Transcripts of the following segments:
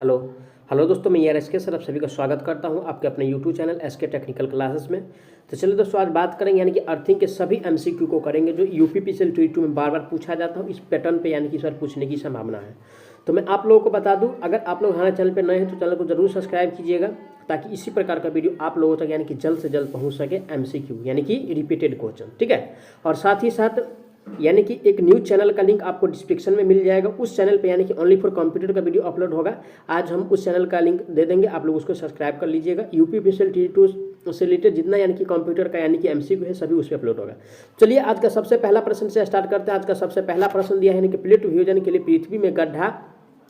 Hello hello दोस्तों, मैं यार एसके सर आप सभी का स्वागत करता हूं आपके अपने YouTube channel SK technical classes में। तो चलिए दोस्तों, आज बात करेंगे यानी कि अर्थिंग के सभी एमसीक्यू को करेंगे जो यूपीपीसीएल 22 में बार बार पूछा जाता है। इस पैटर्न पे यानी कि सर पूछने की संभावना है। तो मैं आप लोगों को बता दूं, अगर आप लोग हमारे चैनल पर नए हैं तो चैनल को जरूर सब्सक्राइब कीजिएगा, ताकि इसी प्रकार का वीडियो आप लोगों तक यानी कि जल्द से जल्द पहुँच सके एमसीक्यू यानी कि रिपीटेड क्वेश्चन। ठीक है, और साथ ही साथ यानी कि एक न्यूज़ चैनल का लिंक आपको डिस्क्रिप्शन में मिल जाएगा। उस चैनल पे यानी कि ओनली फॉर कंप्यूटर का वीडियो अपलोड होगा। आज हम उस चैनल का लिंक दे देंगे, आप लोग उसको सब्सक्राइब कर लीजिएगा। यूपीपीसीएल T2 से रिलेटेड जितना यानी कि कंप्यूटर का यानी कि एमसीक्यू है सभी उस पर अपलोड होगा। चलिए आज का सबसे पहला प्रश्न से स्टार्ट करते हैं। आज का सबसे पहला प्रश्न दिया है यानी कि प्लेट वियोजन के लिए पृथ्वी में गड्ढा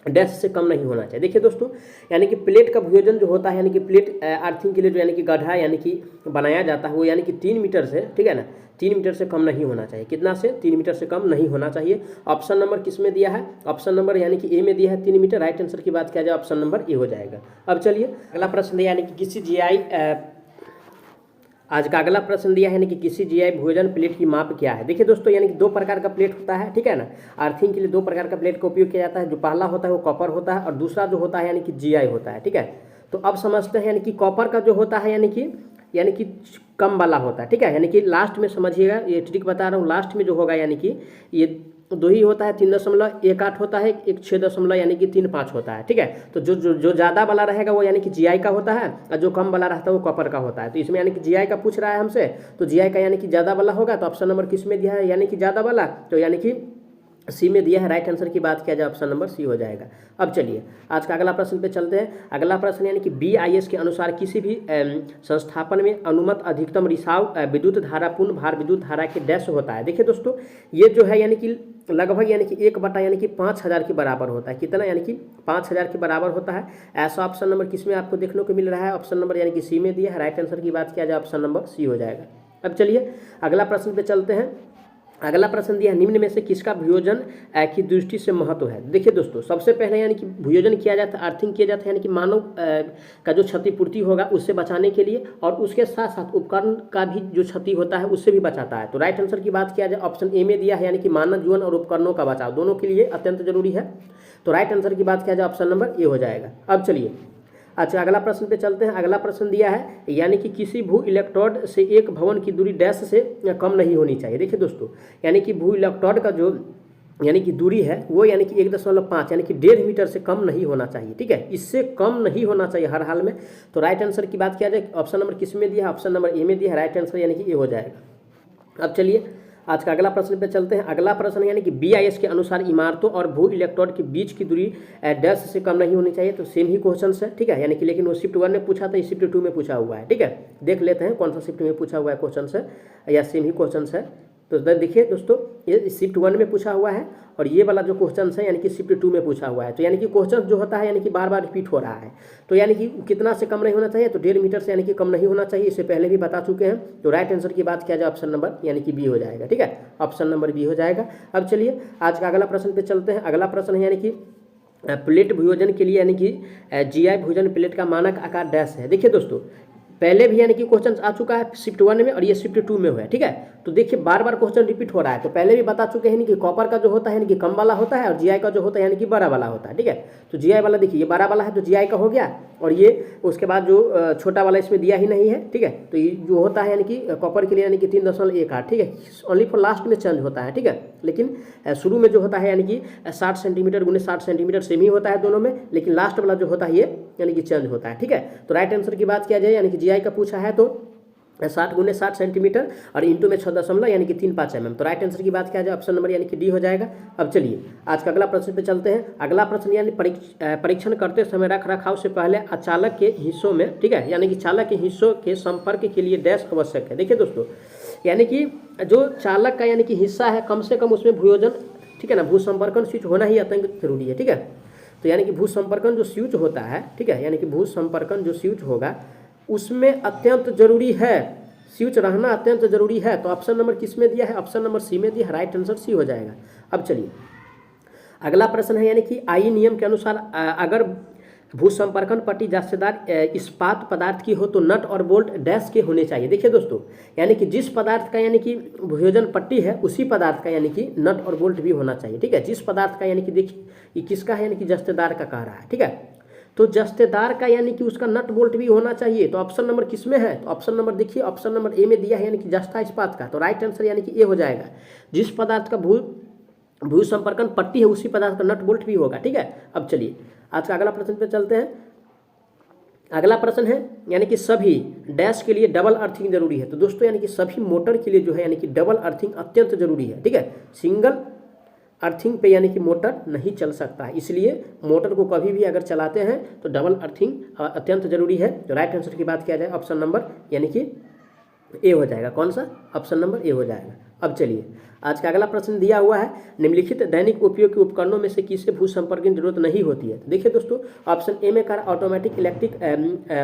डैश से कम नहीं होना चाहिए। देखिए दोस्तों, यानी कि प्लेट का वियोजन जो होता है यानी कि प्लेट अर्थिंग के लिए जो यानी कि गड्ढा यानी कि बनाया जाता है वो यानी कि 3 मीटर से, ठीक है ना, 3 मीटर से कम नहीं होना चाहिए। कितना से? 3 मीटर से कम नहीं होना चाहिए। ऑप्शन नंबर किस में दिया है? ऑप्शन नंबर यानी कि ए में दिया है 3 मीटर। राइट आंसर की बात किया जाए ऑप्शन नंबर ए हो जाएगा। अब चलिए अगला प्रश्न दिया यानी कि किसी जीआई आज का अगला प्रश्न दिया है यानी कि किसी जीआई भोजन प्लेट की माप क्या है। देखिए दोस्तों, यानी कि 2 प्रकार का प्लेट होता है, ठीक है ना। अर्थिंग के लिए 2 प्रकार का प्लेट का उपयोग किया जाता है। जो पहला होता है वो कॉपर होता है और दूसरा जो होता है यानी कि जीआई होता है, ठीक है। तो अब समझते हैं यानी कि कॉपर का जो होता है यानी कि कम वाला होता है, ठीक है। यानी कि लास्ट में समझिएगा, ये ट्रिक बता रहा हूँ, लास्ट में जो होगा यानी कि ये 2 ही होता है, 3.18 होता है, एक 6 यानी कि 35 होता है, ठीक है। तो जो ज़्यादा वाला रहेगा वो यानी कि जीआई का होता है और जो कम वाला रहता है वो कॉपर का होता है। तो इसमें यानी कि जीआई का पूछ रहा है हमसे, तो जीआई का यानी कि ज़्यादा वाला होगा। तो ऑप्शन नंबर किस में दिया है यानी कि ज़्यादा वाला? तो यानी कि सी में दिया है। राइट आंसर की बात किया जाए ऑप्शन नंबर सी हो जाएगा। अब चलिए आज का अगला प्रश्न पे चलते हैं। अगला प्रश्न यानी कि बीआईएस के अनुसार किसी भी संस्थापन में अनुमत अधिकतम रिसाव विद्युत धारा पूर्ण भार विद्युत धारा के डैश होता है। देखिए दोस्तों, ये जो है यानी कि लगभग यानी कि 1 बटा यानी कि 5000 के बराबर होता है। कितना? यानी कि 5000 के बराबर होता है। ऐसा ऑप्शन नंबर किस में आपको देखने को मिल रहा है? ऑप्शन नंबर यानी कि सी में दिया है। राइट आंसर की बात किया जाए ऑप्शन नंबर सी हो जाएगा। अब चलिए अगला प्रश्न पे चलते हैं। अगला प्रश्न दिया है निम्न में से किसका वियोजन की दृष्टि से महत्व है। देखिए दोस्तों, सबसे पहले यानी कि वियोजन किया जाता है, अर्थिंग किया जाता है यानी कि मानव का जो क्षतिपूर्ति होगा उससे बचाने के लिए, और उसके साथ साथ उपकरण का भी जो क्षति होता है उससे भी बचाता है। तो राइट आंसर की बात किया जाए ऑप्शन ए में दिया है, यानी कि मानव जीवन और उपकरणों का बचाव दोनों के लिए अत्यंत जरूरी है। तो राइट आंसर की बात किया जाए ऑप्शन नंबर ए हो जाएगा। अब चलिए अच्छा अगला प्रश्न पे चलते हैं। अगला प्रश्न दिया है यानी कि किसी भू इलेक्ट्रोड से एक भवन की दूरी डैश से कम नहीं होनी चाहिए। देखिए दोस्तों, यानी कि भू इलेक्ट्रोड का जो यानी कि दूरी है वो यानी कि 1.5 यानी कि 1.5 मीटर से कम नहीं होना चाहिए, ठीक है। इससे कम नहीं होना चाहिए हर हाल में। तो राइट आंसर की बात किया जाए ऑप्शन नंबर किस में दिया है? ऑप्शन नंबर ए में दिया है। राइट आंसर यानी कि ए हो जाएगा। अब चलिए आज का अगला प्रश्न पे चलते हैं। अगला प्रश्न यानी कि बीआईएस के अनुसार इमारतों और भू इलेक्ट्रोड के बीच की दूरी डैश से कम नहीं होनी चाहिए। तो सेम ही क्वेश्चन है, ठीक है। यानी कि लेकिन वो शिफ्ट 1 में पूछा था, शिफ्ट 2 में पूछा हुआ है, ठीक है। देख लेते हैं कौन सा शिफ्ट में पूछा हुआ है क्वेश्चन है या सेम ही क्वेश्चन है। तो देखिए दोस्तों, ये शिफ्ट 1 में पूछा हुआ है और ये वाला जो क्वेश्चन है यानी कि शिफ्ट 2 में पूछा हुआ है। तो यानी कि क्वेश्चन जो होता है यानी कि बार बार रिपीट हो रहा है। तो यानी कि कितना से कम नहीं होना चाहिए? तो 1.5 मीटर से यानी कि कम नहीं होना चाहिए। इससे पहले भी बता चुके हैं। तो राइट आंसर की बात किया जाए ऑप्शन नंबर यानी कि बी हो जाएगा, ठीक है। ऑप्शन नंबर बी हो जाएगा। अब चलिए आज का अगला प्रश्न पे चलते हैं। अगला प्रश्न है यानी कि प्लेट भोजन के लिए यानी कि जीआई भोजन प्लेट का मानक आकार डैश है। देखिए दोस्तों, पहले भी यानी कि क्वेश्चन आ चुका है शिफ्ट 1 में और ये शिफ्ट 2 में हुआ है, ठीक है। तो देखिए बार बार क्वेश्चन रिपीट हो रहा है। तो पहले भी बता चुके हैं कि कॉपर का जो होता है यानी कि कम वाला होता है और जीआई का जो होता है यानी कि बड़ा वाला होता है, ठीक है। तो जीआई वाला देखिए ये बड़ा वाला है तो जीआई का हो गया, और ये उसके बाद जो छोटा वाला इसमें दिया ही नहीं है, ठीक है। तो ये जो होता है यानी कि कॉपर के लिए यानी कि 3.18, ठीक है। ओनली फॉर लास्ट में चेंज होता है, ठीक है। लेकिन शुरू में जो होता है यानी कि 60 सेंटीमीटर गुने 60 सेंटीमीटर सेम ही होता है दोनों में, लेकिन लास्ट वाला जो होता है ये यानी कि चेंज होता है, ठीक है। तो राइट आंसर की बात किया जाए यानी कि जीआई का पूछा है तो 60 गुने 60 सेंटीमीटर और इंटू में 6 यानी कि 35 mm। तो राइट आंसर की बात किया जाए ऑप्शन नंबर यानी कि डी हो जाएगा। अब चलिए आज का अगला प्रश्न पे चलते हैं। अगला प्रश्न यानी परीक्षण करते समय रख रखाव से पहले अचालक के हिस्सों में, ठीक है, यानी कि चालक के हिस्सों के संपर्क के लिए डैश आवश्यक है। देखिए दोस्तों, यानी कि जो चालक का यानी कि हिस्सा है कम से कम उसमें भूयोजन, ठीक है ना, भू संपर्कन स्विच होना ही अत्यंत जरूरी है, ठीक है। तो यानी कि भू संपर्कन जो स्विच होता है, ठीक है, यानी कि भू संपर्कन जो स्विच होगा उसमें अत्यंत जरूरी है, स्विच रहना अत्यंत जरूरी है। तो ऑप्शन नंबर किस में दिया है? ऑप्शन नंबर सी में दिया है। राइट आंसर सी हो जाएगा। अब चलिए अगला प्रश्न है यानी कि आई नियम के अनुसार अगर भू संपर्कन पट्टी जास्तेदार इस्पात पदार्थ की हो तो नट और बोल्ट डैश के होने चाहिए। देखिए दोस्तों, यानी कि जिस पदार्थ का यानी कि भूयोजन पट्टी है उसी पदार्थ का यानी कि नट और बोल्ट भी होना चाहिए, ठीक है। जिस पदार्थ का यानी कि देखिए ये किसका है यानी कि जास्तेदार का कह रहा है, ठीक है। तो जस्तेदार का यानी कि उसका नट बोल्ट भी होना चाहिए। तो ऑप्शन नंबर किस में है? तो ऑप्शन नंबर देखिए, ऑप्शन नंबर ए में दिया है यानी कि जस्ता इस्पात का। तो राइट आंसर यानी कि ए हो जाएगा। जिस पदार्थ का भू संपर्कन पट्टी है उसी पदार्थ का नट बोल्ट भी होगा। ठीक है, अब चलिए आज का अगला प्रश्न पे चलते हैं। अगला प्रश्न है यानी कि सभी डैश के लिए डबल अर्थिंग जरूरी है। तो दोस्तों यानी कि सभी मोटर के लिए जो है यानी कि डबल अर्थिंग अत्यंत जरूरी है। ठीक है, सिंगल अर्थिंग पे यानी कि मोटर नहीं चल सकता है, इसलिए मोटर को कभी भी अगर चलाते हैं तो डबल अर्थिंग अत्यंत जरूरी है। तो राइट आंसर की बात किया जाए ऑप्शन नंबर यानी कि ए हो जाएगा। कौन सा? ऑप्शन नंबर ए हो जाएगा। अब चलिए आज का अगला प्रश्न दिया हुआ है, निम्नलिखित दैनिक उपयोग के उपकरणों में से किसे भू संपर्क की जरूरत नहीं होती है? तो देखिए दोस्तों, ऑप्शन ए में कहा automatic electric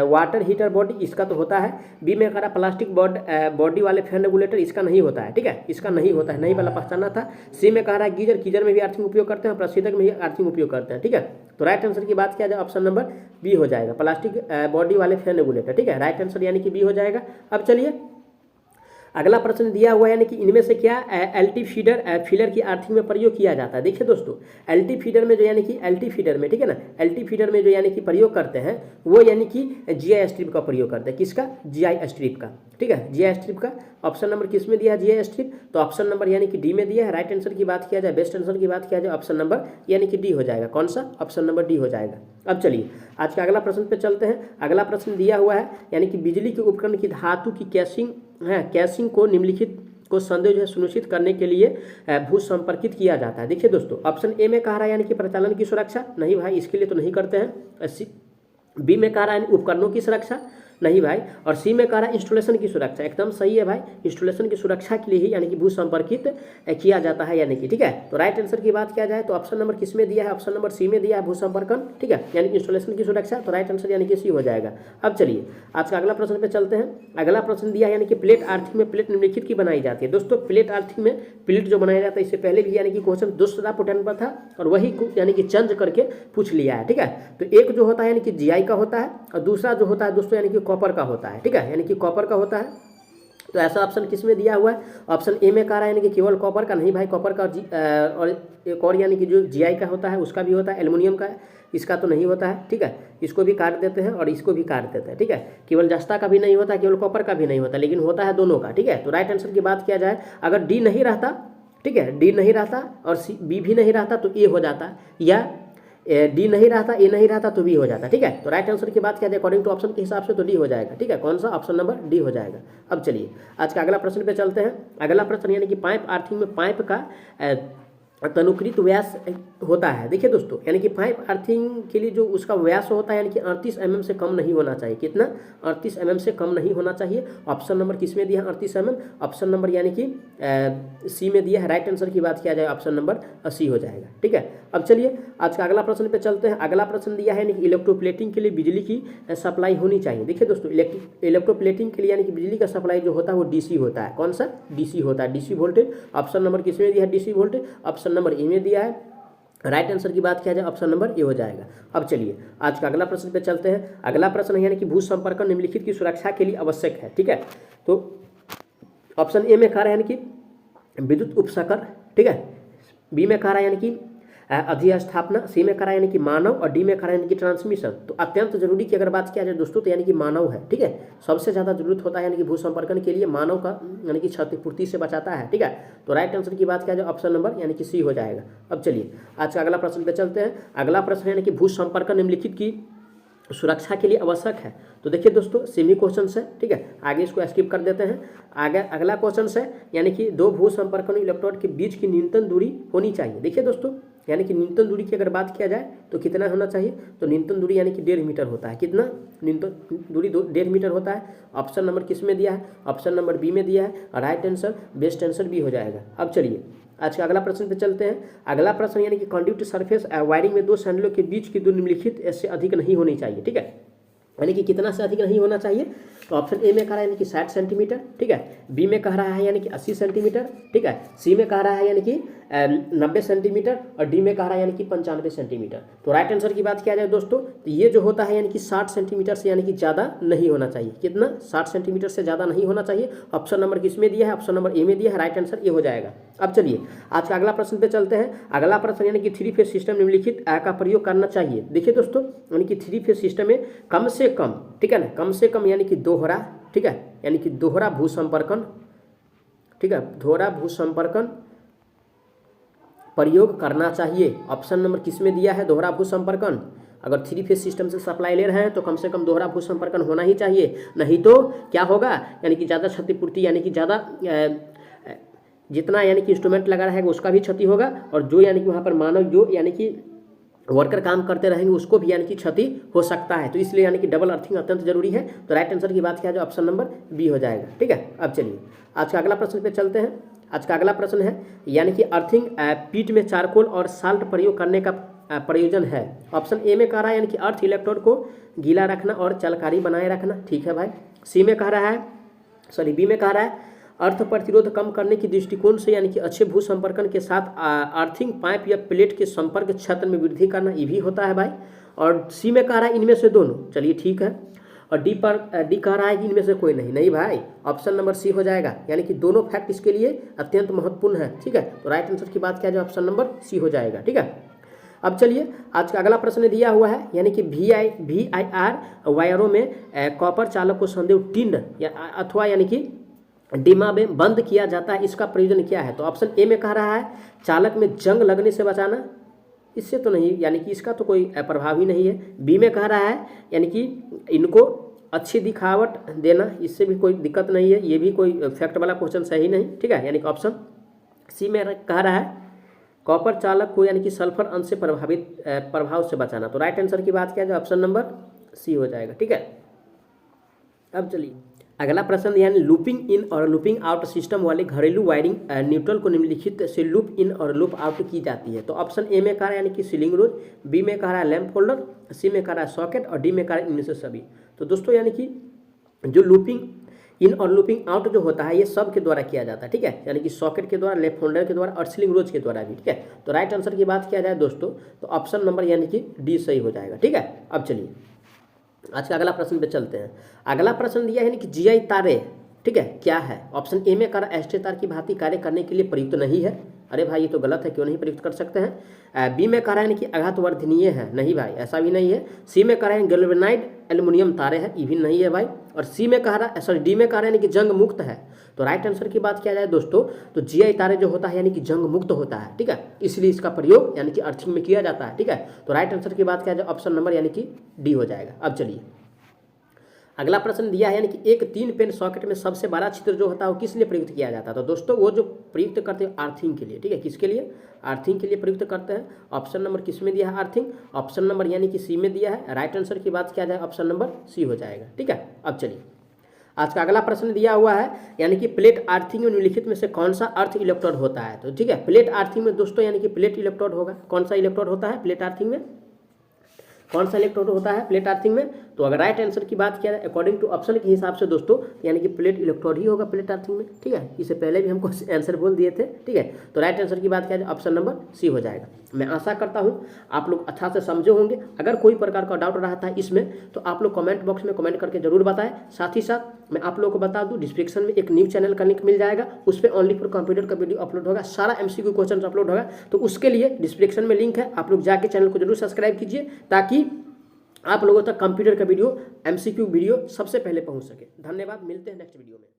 water heater body, इसका तो होता है। बी में कहा प्लास्टिक बॉडी वाले फैन रेगुलेटर, इसका नहीं होता है। ठीक है, इसका नहीं होता है, नहीं वाला पहचाना था। सी में कहा गीजर, गीजर में भी अर्थिंग उपयोग करते हैं, प्रशीतक में भी अर्थिंग उपयोग करते हैं। ठीक है, तो राइट आंसर की बात किया जाए ऑप्शन नंबर बी हो जाएगा, प्लास्टिक बॉडी वाले फैन रेगुलेटर। ठीक है, राइट आंसर यानी कि बी हो जाएगा। अब चलिए अगला प्रश्न दिया हुआ है यानी कि इनमें से क्या एलटी फीडर फिलर की अर्थिंग में प्रयोग किया जाता है? देखिए दोस्तों, एलटी फीडर में जो यानी कि एलटी फीडर में, ठीक है ना, एलटी फीडर में जो यानी कि प्रयोग करते हैं वो यानी कि जीआई स्ट्रिप का प्रयोग करते हैं। किसका? जीआई स्ट्रिप का। ठीक है, जीआई स्ट्रिप का। ऑप्शन नंबर किस में दिया है? GI strip. तो ऑप्शन नंबर यानी कि डी में दिया है। राइट आंसर की बात किया जाए, बेस्ट आंसर की बात किया जाए, ऑप्शन नंबर यानी कि डी हो जाएगा। कौन सा? ऑप्शन नंबर डी हो जाएगा। अब चलिए आज का अगला प्रश्न पे चलते हैं। अगला प्रश्न दिया हुआ है यानी कि बिजली के उपकरण की धातु की कैसिंग है, कैसिंग को निम्नलिखित को संदेह जो है सुनिश्चित करने के लिए भू संपर्कित किया जाता है। देखिए दोस्तों, ऑप्शन ए में कह रहा है यानी कि प्रचालन की सुरक्षा, नहीं भाई इसके लिए तो नहीं करते हैं। बी में कह रहा है उपकरणों की सुरक्षा, नहीं भाई। और सी में कह रहा है इंस्टॉलेशन की सुरक्षा, एकदम सही है भाई, इंस्टॉलेशन की सुरक्षा के लिए ही यानी कि भू संपर्कित किया जाता है यानी कि। ठीक है, तो राइट आंसर की बात किया जाए तो ऑप्शन नंबर किस में दिया है? ऑप्शन नंबर सी में दिया है, भू संपर्कन। ठीक है, यानी इंस्टॉलेशन की सुरक्षा। तो राइट आंसर यानी कि सी हो जाएगा। अब चलिए आज का अगला प्रश्न पे चलते हैं। अगला प्रश्न दिया है यानी कि प्लेट अर्थिंग में प्लेट निम्नलिखित की बनाई जाती है। दोस्तों प्लेट अर्थिंग में प्लेट जो बनाया जाता है, इससे पहले भी यानी कि क्वेश्चन दूसरा पैटर्न पर था और वही यानी कि चेंज करके पूछ लिया है। ठीक है, तो एक जो होता है यानी कि जीआई का होता है और दूसरा जो होता है दोस्तों यानी कि कॉपर का होता है। ठीक है, यानी कि कॉपर का होता है। तो ऐसा ऑप्शन किस में दिया हुआ है? ऑप्शन ए में कह रहा है यानी कि केवल कॉपर का, नहीं भाई, कॉपर का और एक और यानी कि जो जीआई का होता है उसका भी होता है, एल्युमिनियम का इसका तो नहीं होता है। ठीक है, इसको भी काट देते हैं और इसको भी काट देते हैं। ठीक है, केवल जस्ता का भी नहीं होता, केवल कॉपर का भी नहीं होता, लेकिन होता है दोनों का। ठीक है, तो राइट आंसर की बात किया जाए, अगर डी नहीं रहता, ठीक है, डी नहीं रहता और सी बी भी नहीं रहता तो ए हो जाता, या डी नहीं रहता, ए नहीं रहता तो बी हो जाता। ठीक है, तो राइट आंसर की बात किया जाए अकॉर्डिंग टू ऑप्शन के हिसाब से तो डी हो जाएगा। ठीक है, कौन सा? ऑप्शन नंबर डी हो जाएगा। अब चलिए आज का अगला प्रश्न पे चलते हैं। अगला प्रश्न यानी कि पाइप अर्थिंग में पाइप का तनुकृत व्यास होता है। देखिए दोस्तों, यानी कि पाइप अर्थिंग के लिए जो उसका व्यास होता है यानी कि 38 mm से कम नहीं होना चाहिए। कितना? 38 mm से कम नहीं होना चाहिए। ऑप्शन नंबर किस में दिया है? 38 mm। ऑप्शन नंबर यानी कि सी में दिया है। राइट आंसर की बात किया जाए ऑप्शन नंबर सी हो जाएगा। ठीक है, अब चलिए आज का अगला प्रश्न पे चलते हैं। अगला प्रश्न दिया है यानी कि इलेक्ट्रोप्लेटिंग के लिए बिजली की सप्लाई होनी चाहिए। देखिए दोस्तों, इलेक्ट्रोप्लेटिंग के लिए यानी कि बिजली का सप्लाई जो होता है वो डीसी होता है। कौन सा? डीसी होता है, डीसी वोल्टेज। ऑप्शन नंबर किस में दिया है? DC voltage. Option number A में दिया है। राइट आंसर की बात किया जाए ऑप्शन नंबर ए हो जाएगा। अब चलिए आज का अगला प्रश्न पे चलते हैं। अगला प्रश्न है यानी कि भू संपर्कन निम्नलिखित की सुरक्षा के लिए आवश्यक है। ठीक है, तो ऑप्शन ए में कह रहा है यानी कि विद्युत उपसकर। ठीक है, बी में कह रहा है यानी कि अधिस्थापना, सी में कह रहा है यानी कि मानव और डी में कह रहा है यानी कि ट्रांसमिशन। तो अत्यंत जरूरी की अगर बात किया जाए दोस्तों तो यानी कि मानव है। ठीक है, सबसे ज़्यादा जरूरत होता है यानी कि भू संपर्कन के लिए मानव का, यानी कि क्षतिपूर्ति से बचाता है। ठीक है, तो राइट आंसर की बात किया जाए ऑप्शन नंबर यानी कि सी हो जाएगा। अब चलिए आज का अगला प्रश्न पे चलते हैं। अगला प्रश्न यानी कि भू संपर्कन निम्नलिखित की सुरक्षा के लिए आवश्यक है। तो देखिए दोस्तों, सेमी क्वेश्चन है। ठीक है, आगे इसको स्किप कर देते हैं। आगे अगला क्वेश्चन है यानी कि दो भू संपर्कन इलेक्ट्रोड के बीच की न्यूनतम दूरी होनी चाहिए। देखिए दोस्तों, यानी कि न्यूनतम दूरी की अगर बात किया जाए तो कितना होना चाहिए? तो न्यूनतम दूरी यानी कि 1.5 मीटर होता है। कितना? न्यूनतम दूरी 1.5 मीटर होता है। ऑप्शन नंबर किस में दिया है? ऑप्शन नंबर बी में दिया है। Right answer, best answer B हो जाएगा। अब चलिए आज का अगला प्रश्न पे चलते हैं। अगला प्रश्न यानी कि कंडक्टिव सरफेस वायरिंग में दो सैंडलों के बीच की दूरी निम्नलिखित इससे अधिक नहीं होनी चाहिए। ठीक है, यानी कि कितना से अधिक नहीं होना चाहिए? तो ऑप्शन ए में कह रहा है यानी कि 60 सेंटीमीटर। ठीक है, बी में कह रहा है यानी कि 80 सेंटीमीटर। ठीक है, सी में कह रहा है यानी कि 90 सेंटीमीटर और डी में कह रहा है यानी कि 95 सेंटीमीटर। तो राइट आंसर की बात किया जाए दोस्तों तो ये जो होता है यानी कि 60 सेंटीमीटर से यानी कि ज़्यादा नहीं होना चाहिए। कितना? 60 सेंटीमीटर से ज़्यादा नहीं होना चाहिए। ऑप्शन नंबर किस में दिया है? ऑप्शन नंबर ए में दिया है। राइट आंसर ये हो जाएगा। अब चलिए आज का अगला प्रश्न पे चलते हैं। अगला प्रश्न यानी कि 3 फेज सिस्टम निम्नलिखित का प्रयोग करना चाहिए। देखिए दोस्तों, यानी कि 3 फेज सिस्टम में कम से कम, ठीक है ना, कम से कम यानी कि दोहरा, ठीक है, यानी कि दोहरा भूसंपर्कन, ठीक है, दोहरा भूसंपर्कन प्रयोग करना चाहिए। ऑप्शन नंबर किस में दिया है? दोहरा भूसंपर्कन। अगर 3 फेज सिस्टम से सप्लाई ले रहे हैं तो कम से कम दोहरा भूसंपर्कन होना ही चाहिए, नहीं तो क्या होगा, यानी कि ज़्यादा क्षतिपूर्ति, यानी कि ज़्यादा जितना यानी कि इंस्ट्रूमेंट लगा रहेगा उसका भी क्षति होगा, और जो यानी कि वहाँ पर मानव जो यानी कि वर्कर काम करते रहेंगे उसको भी यानी कि क्षति हो सकता है। तो इसलिए यानी कि डबल अर्थिंग अत्यंत जरूरी है। तो राइट आंसर की बात किया जाए ऑप्शन नंबर बी हो जाएगा, ठीक है। अब चलिए आज का अगला प्रश्न पे चलते हैं। आज का अगला प्रश्न है यानी कि अर्थिंग पीट में चारकोल और साल्ट प्रयोग करने का प्रयोजन है। ऑप्शन ए में कह रहा है यानी कि अर्थ इलेक्ट्रोड को गीला रखना और चलकारी बनाए रखना, ठीक है भाई। सी में कह रहा है, सॉरी बी में कह रहा है अर्थ प्रतिरोध कम करने की दृष्टिकोण से यानी कि अच्छे भू संपर्कन के साथ अर्थिंग पाइप या प्लेट के संपर्क क्षेत्र में वृद्धि करना, ये भी होता है भाई। और सी में कह रहा है इनमें से दोनों, चलिए ठीक है। और डी कह रहा है कि इनमें से कोई नहीं, नहीं भाई, ऑप्शन नंबर सी हो जाएगा, यानी कि दोनों फैक्ट इसके लिए अत्यंत महत्वपूर्ण है, ठीक है। तो राइट आंसर की बात किया जाए ऑप्शन नंबर सी हो जाएगा, ठीक है। अब चलिए आज का अगला प्रश्न दिया हुआ है यानी कि VIR वायरों में कॉपर चालक को संदेह टिन या अथवा यानी कि डिमा में बंद किया जाता है, इसका प्रयोजन क्या है? तो ऑप्शन ए में कह रहा है चालक में जंग लगने से बचाना, इससे तो नहीं, यानी कि इसका तो कोई प्रभाव ही नहीं है। बी में कह रहा है यानी कि इनको अच्छी दिखावट देना, इससे भी कोई दिक्कत नहीं है, ये भी कोई फैक्ट वाला क्वेश्चन सही नहीं, ठीक है। यानी कि ऑप्शन सी में कह रहा है कॉपर चालक को यानी कि सल्फर अंश से प्रभाव से बचाना। तो राइट आंसर की बात किया जाए ऑप्शन नंबर सी हो जाएगा, ठीक है। अब चलिए अगला प्रश्न यानी लूपिंग इन और लूपिंग आउट सिस्टम वाले घरेलू वायरिंग न्यूट्रल को निम्नलिखित से लूप इन और लूप आउट की जाती है। तो ऑप्शन ए में कह रहा है यानी कि सीलिंग रोज, बी में कह रहा है लैंप होल्डर, सी में कह रहा है सॉकेट और डी में कह रहा है इनमें से सभी। तो दोस्तों यानी कि जो लूपिंग इन और लूपिंग आउट जो होता है ये सब के द्वारा किया जाता है, ठीक है, यानी कि सॉकेट के द्वारा, लैंप होल्डर के द्वारा और सीलिंग रोज के द्वारा भी, ठीक है। तो राइट आंसर की बात किया जाए दोस्तों तो ऑप्शन नंबर यानी कि डी सही हो जाएगा, ठीक है। अब चलिए आज का अगला प्रश्न पे चलते हैं। अगला प्रश्न दिया है कि GI तारे, ठीक है, क्या है? ऑप्शन ए में कहा एस्टे तार की भांति कार्य करने के लिए प्रयुक्त नहीं है। अरे भाई ये तो गलत है, क्यों नहीं प्रयुक्त कर सकते हैं। बी में कह रहा है कि आघातवर्धनीय है, नहीं भाई ऐसा भी नहीं है। सी में कह रहे हैं गैल्वेनाइड एल्युमिनियम तारे हैं, ये भी नहीं है भाई। और सी में कह रहा है, सॉरी डी में कह रहे हैं कि जंग मुक्त है। तो राइट आंसर की बात किया जाए दोस्तों तो GI तारे जो होता है यानी कि जंग मुक्त होता है, ठीक है, इसलिए इसका प्रयोग यानी कि अर्थिंग में किया जाता है, ठीक है। तो राइट आंसर की बात किया जाए ऑप्शन नंबर यानी कि डी हो जाएगा। अब चलिए अगला प्रश्न दिया है यानी कि एक 3 पेन सॉकेट में सबसे बड़ा छिद्र जो होता है वो किस लिए प्रयुक्त किया जाता है? तो दोस्तों वो जो प्रयुक्त करते हैं अर्थिंग के लिए, ठीक है, किसके लिए? अर्थिंग के लिए प्रयुक्त करते हैं। ऑप्शन नंबर किस में दिया है? अर्थिंग। ऑप्शन नंबर यानी कि सी में दिया है। राइट आंसर की बात किया जाए ऑप्शन नंबर सी हो जाएगा, ठीक है। अब चलिए आज का अगला प्रश्न दिया हुआ है यानी कि प्लेट अर्थिंग में निम्नलिखित में से कौन सा अर्थ इलेक्ट्रोड होता है? तो ठीक है, प्लेट अर्थिंग में दोस्तों यानी कि प्लेट इलेक्ट्रोड होगा। कौन सा इलेक्ट्रोड होता है प्लेट अर्थिंग में? कौन सा इलेक्ट्रोड होता है प्लेट अर्थिंग में? तो अगर राइट आंसर की बात किया जाए अकॉर्डिंग टू ऑप्शन के हिसाब से दोस्तों यानी कि प्लेट इलेक्ट्रोड ही होगा प्लेट अर्थिंग में, ठीक है। इससे पहले भी हमको आंसर बोल दिए थे, ठीक है। तो राइट आंसर की बात किया जाए ऑप्शन नंबर सी हो जाएगा। मैं आशा करता हूँ आप लोग अच्छा से समझे होंगे। अगर कोई प्रकार का डाउट रहता है इसमें तो आप लोग कमेंट बॉक्स में कमेंट करके जरूर बताएं। साथ ही साथ मैं आप लोगों को बता दूं डिस्क्रिप्शन में एक न्यू चैनल का लिंक मिल जाएगा, उस पर ओनली फॉर कंप्यूटर का वीडियो अपलोड होगा, सारा MCQ क्वेश्चन अपलोड होगा। तो उसके लिए डिस्क्रिप्शन में लिंक है, आप लोग जाके चैनल को जरूर सब्सक्राइब कीजिए ताकि आप लोगों तक कंप्यूटर का वीडियो MCQ वीडियो सबसे पहले पहुंच सके। धन्यवाद, मिलते हैं नेक्स्ट वीडियो में।